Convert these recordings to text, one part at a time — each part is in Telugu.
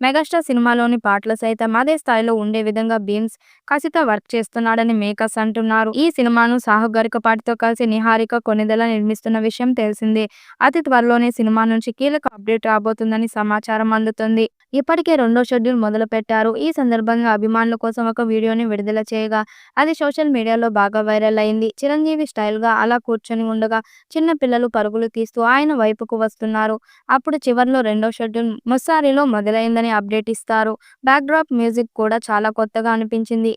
మెగాస్టార్ సినిమాలోని పాటలు సైతం అదే స్థాయిలో ఉండే విధంగా బీమ్స్ కసితో వర్క్ చేస్తున్నాడని మేకర్స్ అంటున్నారు. ఈ సినిమాను సాహు గరికపాటితో కలిసి నిహారిక కొణిదెల నిర్మిస్తున్న విషయం తెలిసిందే. అతి త్వరలోనే సినిమా నుంచి కీలక అప్డేట్ రాబోతుందని సమాచారం అందుతుంది. ఇప్పటికే రెండో షెడ్యూల్ మొదలు పెట్టారు. ఈ సందర్భంగా అభిమానుల కోసం ఒక వీడియోని విడుదల చేయగా అది సోషల్ మీడియాలో బాగా వైరల్ అయింది. చిరంజీవి స్టైల్ గా అలా కూర్చొని ఉండగా చిన్న పిల్లలు పరుగులు తీస్తూ ఆయన వైపుకు వస్తున్నారు. అప్పుడు చివర్లో రెండో షెడ్యూల్ ముస్సారిలో మొదలైందని అప్డేట్ ఇస్తారు. బ్యాక్ డ్రాప్ మ్యూజిక్ కూడా చాలా కొత్తగా అనిపించింది.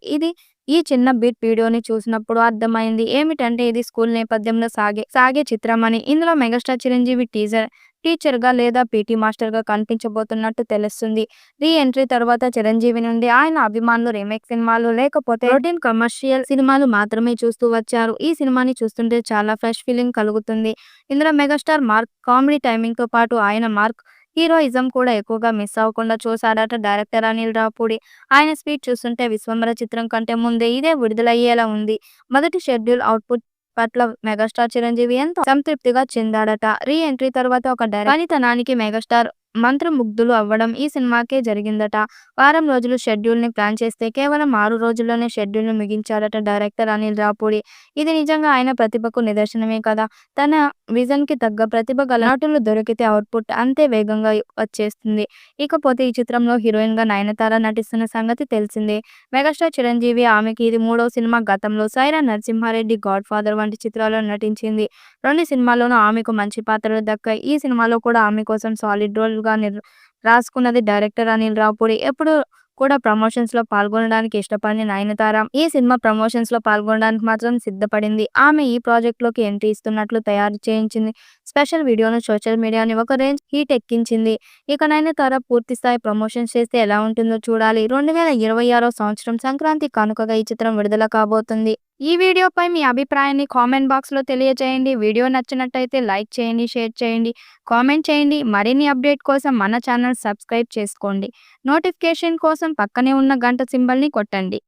ఈ చిన్న బీట్ వీడియోని చూసినప్పుడు అర్థమైంది ఏమిటంటే ఇది స్కూల్ నేపథ్యంలో సాగే చిత్రమని. ఇందులో మెగాస్టార్ చిరంజీవి టీచర్గా లేదా పీటీ మాస్టర్గా కనిపించబోతున్నట్టు తెలుస్తుంది. రీ ఎంట్రీ తర్వాత చిరంజీవి నుండి ఆయన అభిమానులు రీమేక్ సినిమాలు లేకపోతే రొటీన్ కమర్షియల్ సినిమాలు మాత్రమే చూస్తూ వచ్చారు. ఈ సినిమాని చూస్తుంటే చాలా ఫ్రెష్ ఫీలింగ్ కలుగుతుంది. ఇందులో మెగాస్టార్ మార్క్ కామెడీ టైమింగ్ తో పాటు ఆయన మార్క్ హీరోయిజం కూడా ఎక్కువగా మిస్ అవ్వకుండా చూశాడట డైరెక్టర్ అనిల్ రావుపూడి. ఆయన స్పీడ్ చూస్తుంటే విశ్వంబర చిత్రం కంటే ముందే ఇదే విడుదలయ్యేలా ఉంది. మొదటి షెడ్యూల్ అవుట్పుట్ పట్ల మెగాస్టార్ చిరంజీవి ఎంతో సంతృప్తిగా చెందాడట. రీ ఎంట్రీ తర్వాత ఒక పనితనానికి మెగాస్టార్ మంత్రముగ్ధులు అవ్వడం ఈ సినిమాకే జరిగిందట. వారం రోజులు షెడ్యూల్ ని ప్లాన్ చేస్తే కేవలం 6 రోజుల్లోనే షెడ్యూల్ ను ముగించాడట డైరెక్టర్ అనిల్ రావుపూడి. ఇది నిజంగా ఆయన ప్రతిభకు నిదర్శనమే కదా. తన విజన్ కి తగ్గ ప్రతిభ గల నటులు దొరికితే అవుట్పుట్ అంతే వేగంగా వచ్చేస్తుంది. ఇకపోతే ఈ చిత్రంలో హీరోయిన్ గా నయనతార నటిస్తున్న సంగతి తెలిసిందే. మెగాస్టార్ చిరంజీవి ఆమెకి ఇది 3వ సినిమా. గతంలో సైరా నరసింహారెడ్డి, గాడ్ ఫాదర్ వంటి చిత్రాల్లో నటించింది. 2 సినిమాల్లోనూ ఆమెకు మంచి పాత్రలు దక్కాయి. ఈ సినిమాలో కూడా ఆమె కోసం సాలిడ్ రోల్ గా రాసుకున్నది డైరెక్టర్ అనిల్ రావుపూడి. ఎప్పుడు కూడా ప్రమోషన్స్ లో పాల్గొనడానికి ఇష్టపడిన నయనతార ఈ సినిమా ప్రమోషన్స్ లో పాల్గొనడానికి మాత్రం సిద్ధపడింది. ఆమె ఈ ప్రాజెక్ట్ లోకి ఎంట్రీ ఇస్తున్నట్లు తయారు చేయించింది స్పెషల్ వీడియోను సోషల్ మీడియాని ఒక రేంజ్ హీట్ ఎక్కించింది. ఇక నయనతార పూర్తి స్థాయి ప్రమోషన్స్ చేస్తే ఎలా ఉంటుందో చూడాలి. 2026వ సంవత్సరం సంక్రాంతి కానుకగా ఈ చిత్రం విడుదల కాబోతుంది. ఈ వీడియోపై మీ అభిప్రాయాన్ని కామెంట్ బాక్స్ లో తెలియజేయండి. వీడియో నచ్చినట్టయితే లైక్ చేయండి, షేర్ చేయండి, కామెంట్ చేయండి. మరిన్ని అప్డేట్ కోసం మన ఛానల్ సబ్స్క్రైబ్ చేసుకోండి. నోటిఫికేషన్ కోసం పక్కనే ఉన్న గంట సింబల్ ని కొట్టండి.